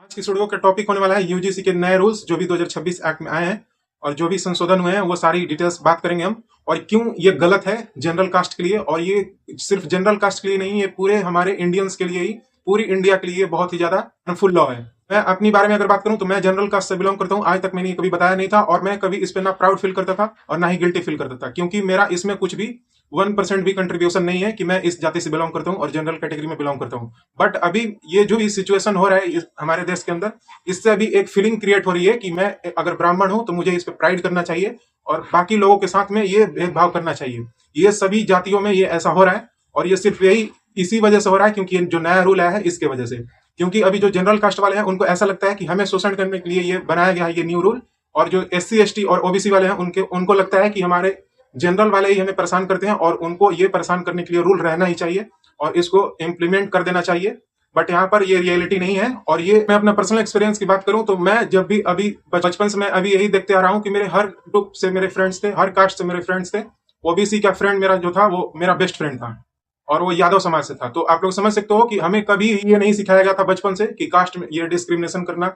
आज की इस वीडियो का टॉपिक होने वाला है यूजीसी के नए रूल्स जो भी 2026 एक्ट में आए हैं और जो भी संशोधन हुए हैं वो सारी डिटेल्स बात करेंगे हम। और क्यों ये गलत है जनरल कास्ट के लिए, और ये सिर्फ जनरल कास्ट के लिए नहीं, ये पूरे हमारे इंडियंस के लिए ही, पूरी इंडिया के लिए बहुत ही ज्यादा हार्मफुल लॉ है। मैं अपनी बारे में अगर बात करूं तो मैं जनरल कास्ट से बिलोंग करता हूं। आज तक मैंने कभी बताया नहीं था और मैं कभी इस पे ना प्राउड फील करता था और ना ही गिल्टी फील करता था, क्योंकि मेरा इसमें कुछ भी 1% भी कंट्रीब्यूशन नहीं है कि मैं इस जाति से बिलोंग करता हूं और जनरल कैटेगरी में बिलोंग करता हूं। बट अभी ये जो भी सिचुएशन हो रहा है हमारे देश के अंदर, इससे अभी एक फीलिंग क्रिएट हो रही है कि मैं अगर ब्राह्मण हूं तो मुझे इस पे प्राइड करना चाहिए और बाकी लोगों के साथ में ये भेदभाव करना चाहिए। ये सभी जातियों में ये ऐसा हो रहा है और ये सिर्फ यही इसी वजह से हो रहा है क्योंकि जो नया रूल आया है इसके वजह से। क्योंकि अभी जो जनरल कास्ट वाले हैं उनको ऐसा लगता है कि हमें शोषण करने के लिए ये बनाया गया है ये न्यू रूल, और जो SC ST और OBC वाले हैं उनको लगता है कि हमारे जनरल वाले ही हमें परेशान करते हैं और उनको ये परेशान करने के लिए रूल रहना ही चाहिए और इसको इम्प्लीमेंट कर देना चाहिए। बट यहाँ पर ये रियलिटी नहीं है। और ये मैं अपना पर्सनल एक्सपीरियंस की बात करूं तो मैं जब भी अभी बचपन से मैं अभी यही देखते आ रहा हूं कि मेरे हर ग्रुप से मेरे फ्रेंड्स थे, हर कास्ट से मेरे फ्रेंड्स थे। OBC का फ्रेंड मेरा जो था वो मेरा बेस्ट फ्रेंड था और वो यादव समाज से था। तो आप लोग समझ सकते हो कि हमें कभी ये नहीं सिखाया गया था बचपन से कि कास्ट में ये डिस्क्रिमिनेशन करना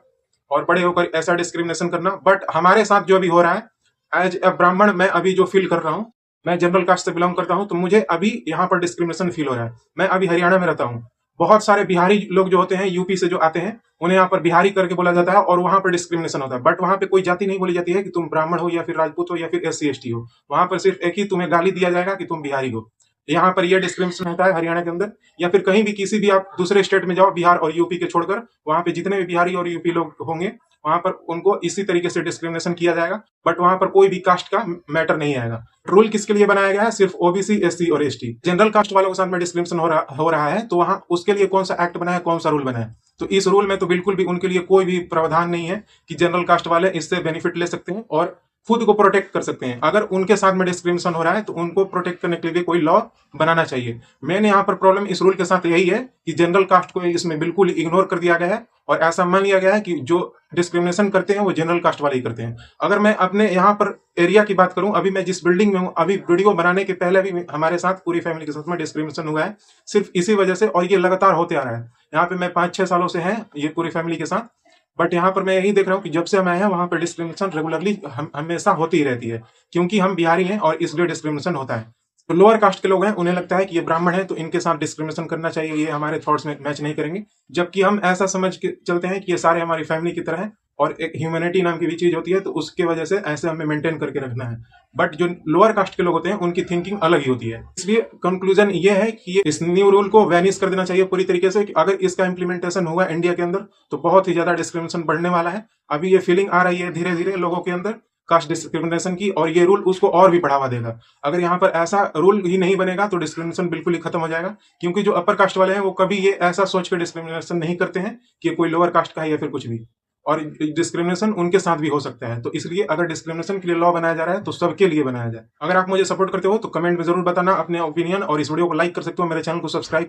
और बड़े होकर ऐसा डिस्क्रिमिनेशन करना। बट हमारे साथ जो अभी हो रहा है एज ए ब्राह्मण, मैं अभी जो फील कर रहा हूँ, मैं जनरल कास्ट से बिलोंग करता हूँ तो मुझे अभी यहाँ पर डिस्क्रिमिनेशन फील हो रहा है। मैं अभी हरियाणा में रहता हूँ। बहुत सारे बिहारी लोग जो होते हैं यूपी से जो आते हैं उन्हें यहाँ पर बिहारी करके बोला जाता है और वहां पर डिस्क्रिमिनेशन होता है। बट वहां पे कोई जाति नहीं बोली जाती है कि तुम ब्राह्मण हो या फिर राजपूत हो या फिर SC ST हो। वहां पर सिर्फ एक ही तुम्हें गाली दिया जाएगा कि तुम बिहारी हो। यहाँ पर यह डिस्क्रिमिनेशन होता है हरियाणा के अंदर, या फिर कहीं भी किसी भी आप दूसरे स्टेट में जाओ बिहार और यूपी के छोड़कर, वहां पे जितने भी बिहारी और यूपी लोग होंगे वहां पर उनको इसी तरीके से डिस्क्रिमिनेशन किया जाएगा। बट वहां पर कोई भी कास्ट का मैटर नहीं आएगा। रूल किसके लिए बनाया गया है? सिर्फ OBC SC और ST जनरल कास्ट वालों के साथ में डिस्क्रिमिनेशन हो रहा है तो वहां उसके लिए कौन सा एक्ट बना है, कौन सा रूल बना है? तो इस रूल में तो बिल्कुल भी उनके लिए कोई भी प्रावधान नहीं है कि जनरल कास्ट वाले इससे बेनिफिट ले सकते हैं और खुद को प्रोटेक्ट कर सकते हैं। अगर उनके साथ में डिस्क्रिमिनेशन हो रहा है तो उनको प्रोटेक्ट करने के लिए कोई लॉ बनाना चाहिए। मैंने यहाँ पर प्रॉब्लम इस रूल के साथ यही है कि जनरल कास्ट को इसमें बिल्कुल इग्नोर कर दिया गया है और ऐसा मान लिया गया है कि जो डिस्क्रिमिनेशन करते हैं वो जनरल कास्ट वाले ही करते हैं। अगर मैं अपने यहाँ पर एरिया की बात करूं, अभी मैं जिस बिल्डिंग में हूं, अभी वीडियो बनाने के पहले भी हमारे साथ पूरी फैमिली के साथ में डिस्क्रिमिनेशन हुआ है सिर्फ इसी वजह से, और ये लगातार होते आ रहा है। यहाँ पे मैं 5-6 सालों से हैं ये पूरी फैमिली के साथ। बट यहाँ पर मैं यही देख रहा हूँ कि जब से हम आए हैं वहां पर डिस्क्रिमिनेशन रेगुलरली हमेशा होती ही रहती है, क्योंकि हम बिहारी हैं और इसलिए डिस्क्रिमिनेशन होता है। तो लोअर कास्ट के लोग हैं उन्हें लगता है कि ये ब्राह्मण है तो इनके साथ डिस्क्रिमिनेशन करना चाहिए, ये हमारे थॉट्स में मैच नहीं करेंगे। जबकि हम ऐसा समझ के चलते हैं कि ये सारे हमारी फैमिली की तरह है और एक ह्यूमैनिटी नाम की भी चीज होती है, तो उसके वजह से ऐसे हमें मेंटेन करके रखना है। बट जो लोअर कास्ट के लोग होते हैं उनकी थिंकिंग अलग ही होती है। इसलिए कंक्लूजन ये है कि इस न्यू रूल को वैनिश कर देना चाहिए पूरी तरीके से। कि अगर इसका इंप्लीमेंटेशन हुआ इंडिया के अंदर तो बहुत ही ज्यादा डिस्क्रिमिनेशन बढ़ने वाला है। अभी ये फीलिंग आ रही है धीरे धीरे लोगों के अंदर कास्ट डिस्क्रिमिनेशन की, और ये रूल उसको और भी बढ़ावा देगा। अगर यहाँ पर ऐसा रूल ही नहीं बनेगा तो डिस्क्रिमिनेशन बिल्कुल ही खत्म हो जाएगा, क्योंकि जो अपर कास्ट वाले हैं वो कभी ये ऐसा सोच के डिस्क्रिमिनेशन नहीं करते हैं कि कोई लोअर कास्ट का है या फिर कुछ भी, और डिस्क्रिमिनेशन उनके साथ भी हो सकता है। तो इसलिए अगर डिस्क्रिमिनेशन के लिए लॉ बनाया जा रहा है तो सबके लिए बनाया जाए। अगर आप मुझे सपोर्ट करते हो तो कमेंट में जरूर बताना अपने ओपिनियन, और इस वीडियो को लाइक कर सकते हो, मेरे चैनल को सब्सक्राइब